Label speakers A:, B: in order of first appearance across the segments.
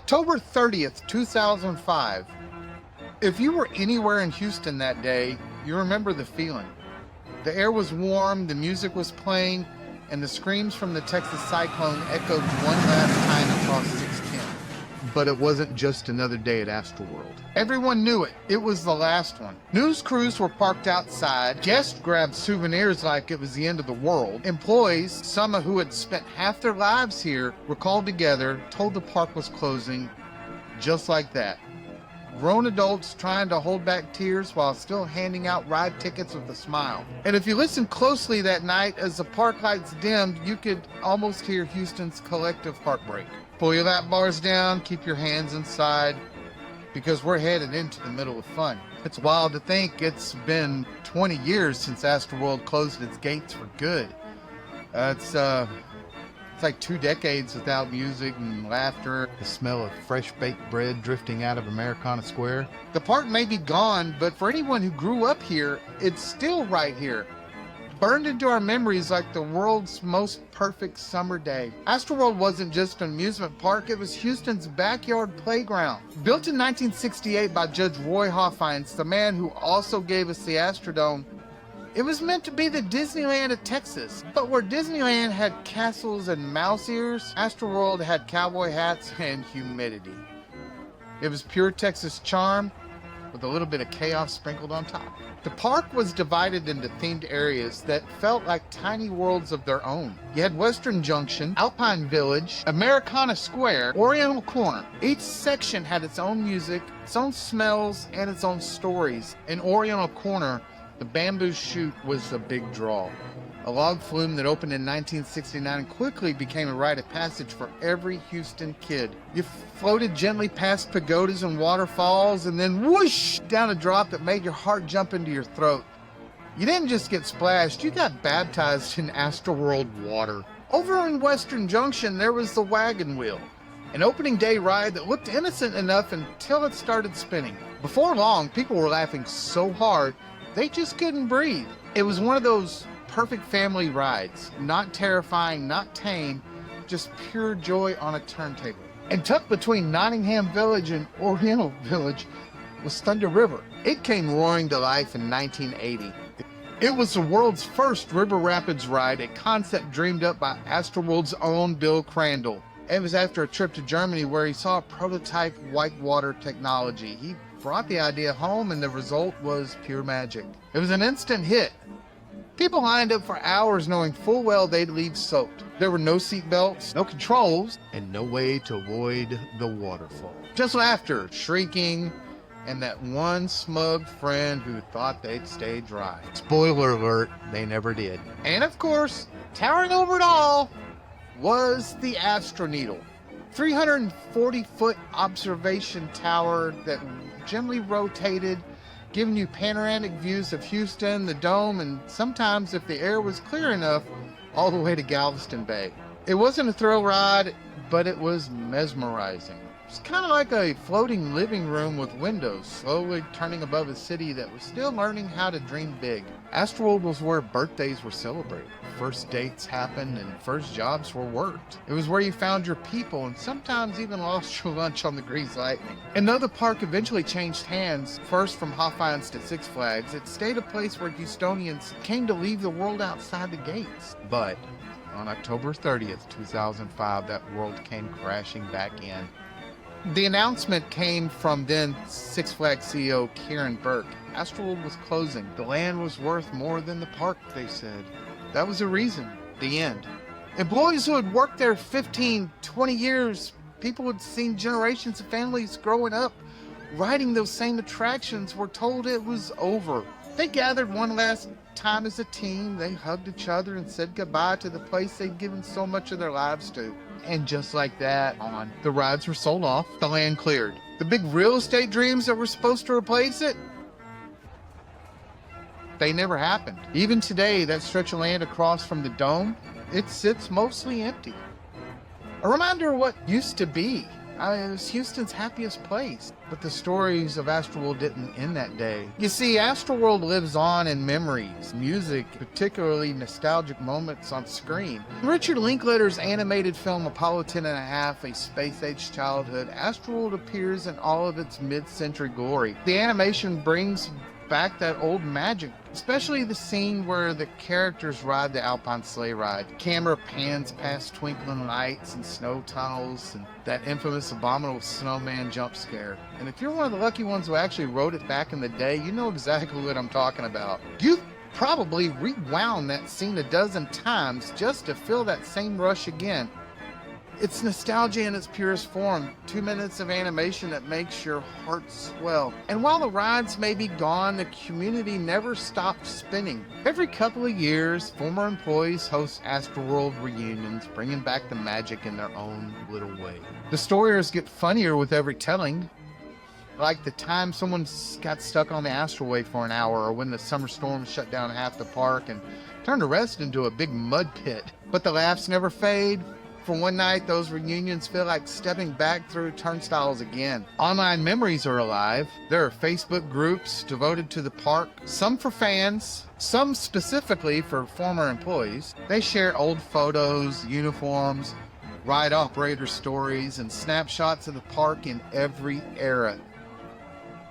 A: October 30th, 2005. If you were anywhere in Houston that day, you remember the feeling. The air was warm, the music was playing, and the screams from the Texas cyclone echoed one last time across 610. But it wasn't just another day at AstroWorld. Everyone knew it. It was the last one. News crews were parked outside. Guests grabbed souvenirs like it was the end of the world. Employees, some of who had spent half their lives here, were called together, told the park was closing, just like that. Grown adults trying to hold back tears while still handing out ride tickets with a smile. And if you listened closely that night, as the park lights dimmed, you could almost hear Houston's collective heartbreak. Pull your lap bars down, keep your hands inside, because we're headed into the middle of fun. It's wild to think it's been 20 years since AstroWorld closed its gates for good. It's like 2 decades without music and laughter, the smell of fresh baked bread drifting out of Americana Square. The park may be gone, but for anyone who grew up here, it's still right here. Burned into our memories like the world's most perfect summer day. AstroWorld wasn't just an amusement park, it was Houston's backyard playground. Built in 1968 by Judge Roy Hoffines, the man who also gave us the Astrodome, it was meant to be the Disneyland of Texas. But where Disneyland had castles and mouse ears, AstroWorld had cowboy hats and humidity. It was pure Texas charm with a little bit of chaos sprinkled on top. The park was divided into themed areas that felt like tiny worlds of their own. You had Western Junction, Alpine Village, Americana Square, Oriental Corner. Each section had its own music, its own smells, and its own stories. In Oriental Corner, the bamboo chute was a big draw. A log flume that opened in 1969 and quickly became a rite of passage for every Houston kid. You floated gently past pagodas and waterfalls and then whoosh down a drop that made your heart jump into your throat. You didn't just get splashed, you got baptized in AstroWorld water. Over in Western Junction, there was the wagon wheel, an opening day ride that looked innocent enough until it started spinning. Before long, people were laughing so hard, they just couldn't breathe. It was one of those perfect family rides. Not terrifying, not tame, just pure joy on a turntable. And tucked between Nottingham Village and Oriental Village was Thunder River. It came roaring to life in 1980. It was the world's first river rapids ride, a concept dreamed up by AstroWorld's own Bill Crandall. It was after a trip to Germany where he saw a prototype whitewater technology. He brought the idea home and the result was pure magic. It was an instant hit. People lined up for hours knowing full well they'd leave soaked. There were no seat belts, no controls, and no way to avoid the waterfall. Just laughter, shrieking, and that one smug friend who thought they'd stay dry. Spoiler alert, they never did. And of course, towering over it all was the Astroneedle. 340-foot observation tower that gently rotated, giving you panoramic views of Houston, the Dome, and sometimes, if the air was clear enough, all the way to Galveston Bay. It wasn't a thrill ride, but it was mesmerizing. It's kind of like a floating living room with windows, slowly turning above a city that was still learning how to dream big. AstroWorld was where birthdays were celebrated, first dates happened, and first jobs were worked. It was where you found your people and sometimes even lost your lunch on the Grease Lightning. And though the park eventually changed hands, first from Hoffines to Six Flags, it stayed a place where Houstonians came to leave the world outside the gates. But on October 30th, 2005, that world came crashing back in. The announcement came from then Six Flags CEO Karen Burke. AstroWorld was closing. The land was worth more than the park, they said. That was the reason. The end. Employees who had worked there 15, 20 years, people who had seen generations of families growing up, riding those same attractions, were told it was over. They gathered one last time as a team. They hugged each other and said goodbye to the place they'd given so much of their lives to. And just like that, the rides were sold off, the land cleared. The big real estate dreams that were supposed to replace it, they never happened. Even today, that stretch of land across from the Dome, it sits mostly empty. A reminder of what used to be. It was Houston's happiest place. But the stories of AstroWorld didn't end that day. You see, AstroWorld lives on in memories, music, particularly nostalgic moments on screen. In Richard Linklater's animated film Apollo 10.5, A Space-Age Childhood, AstroWorld appears in all of its mid-century glory. The animation brings back that old magic, especially the scene where the characters ride the Alpine sleigh ride. Camera pans past twinkling lights and snow tunnels and that infamous abominable snowman jump scare. And if you're one of the lucky ones who actually wrote it back in the day, you know exactly what I'm talking about. You've probably rewound that scene a dozen times just to feel that same rush again. It's nostalgia in its purest form, 2 minutes of animation that makes your heart swell. And while the rides may be gone, the community never stopped spinning. Every couple of years, former employees host AstroWorld reunions, bringing back the magic in their own little way. The stories get funnier with every telling, like the time someone got stuck on the Astroway for an hour, or when the summer storm shut down half the park and turned the rest into a big mud pit. But the laughs never fade. For one night, those reunions feel like stepping back through turnstiles again. Online memories are alive. There are Facebook groups devoted to the park, some for fans, some specifically for former employees. They share old photos, uniforms, ride operator stories, and snapshots of the park in every era.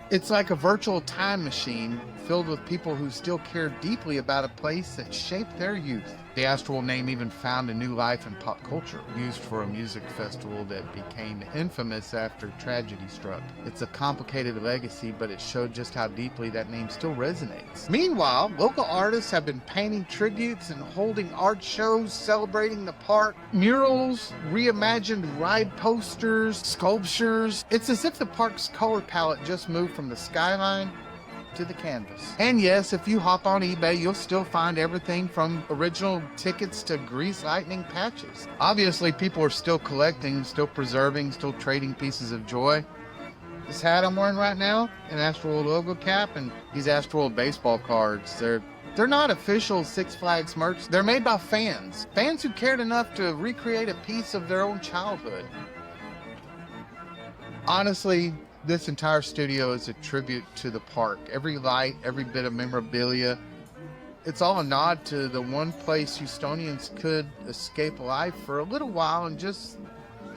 A: It's like a virtual time machine filled with people who still care deeply about a place that shaped their youth. The AstroWorld name even found a new life in pop culture, used for a music festival that became infamous after tragedy struck. It's a complicated legacy, but it showed just how deeply that name still resonates. Meanwhile, local artists have been painting tributes and holding art shows celebrating the park. Murals, reimagined ride posters, sculptures. It's as if the park's color palette just moved from the skyline to the canvas. And yes, if you hop on eBay, you'll still find everything from original tickets to grease lightning patches. Obviously, people are still collecting, still preserving, still trading pieces of joy. This hat I'm wearing right now, an AstroWorld logo cap, and these AstroWorld baseball cards. They're not official Six Flags merch. They're made by fans. Fans who cared enough to recreate a piece of their own childhood. Honestly, this entire studio is a tribute to the park. Every light, every bit of memorabilia, it's all a nod to the one place Houstonians could escape life for a little while and just,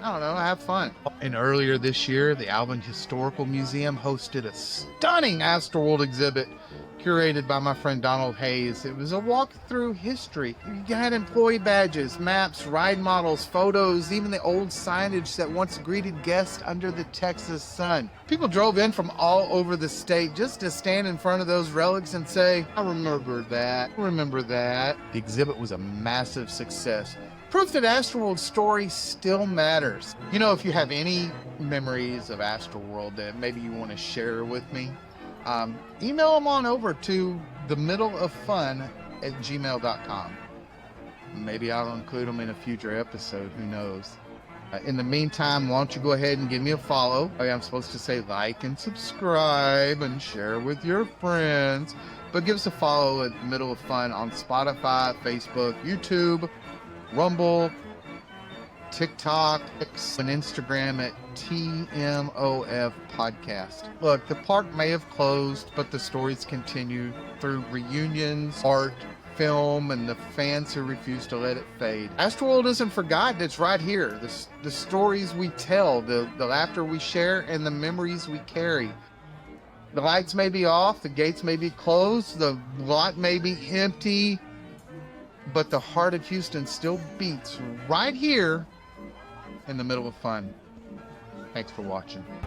A: I don't know, have fun. And earlier this year, the Alvin Historical Museum hosted a stunning AstroWorld exhibit curated by my friend Donald Hayes. It was a walk through history. You had employee badges, maps, ride models, photos, even the old signage that once greeted guests under the Texas sun. People drove in from all over the state just to stand in front of those relics and say, I remember that. The exhibit was a massive success. Proof that AstroWorld's story still matters. You know, if you have any memories of AstroWorld that maybe you want to share with me, email them on over to themiddleoffun@gmail.com. Maybe I'll include them in a future episode, who knows. In the meantime, why don't you go ahead and give me a follow. I'm supposed to say like and subscribe and share with your friends, but give us a follow at Middle of Fun on Spotify, Facebook, YouTube, Rumble, TikTok, and Instagram at TMOF Podcast. Look, the park may have closed, but the stories continue through reunions, art, film, and the fans who refuse to let it fade. AstroWorld isn't forgotten. It's right here. The stories we tell, the laughter we share, and the memories we carry. The lights may be off, the gates may be closed, the lot may be empty, but the heart of Houston still beats right here in the middle of fun. Thanks for watching.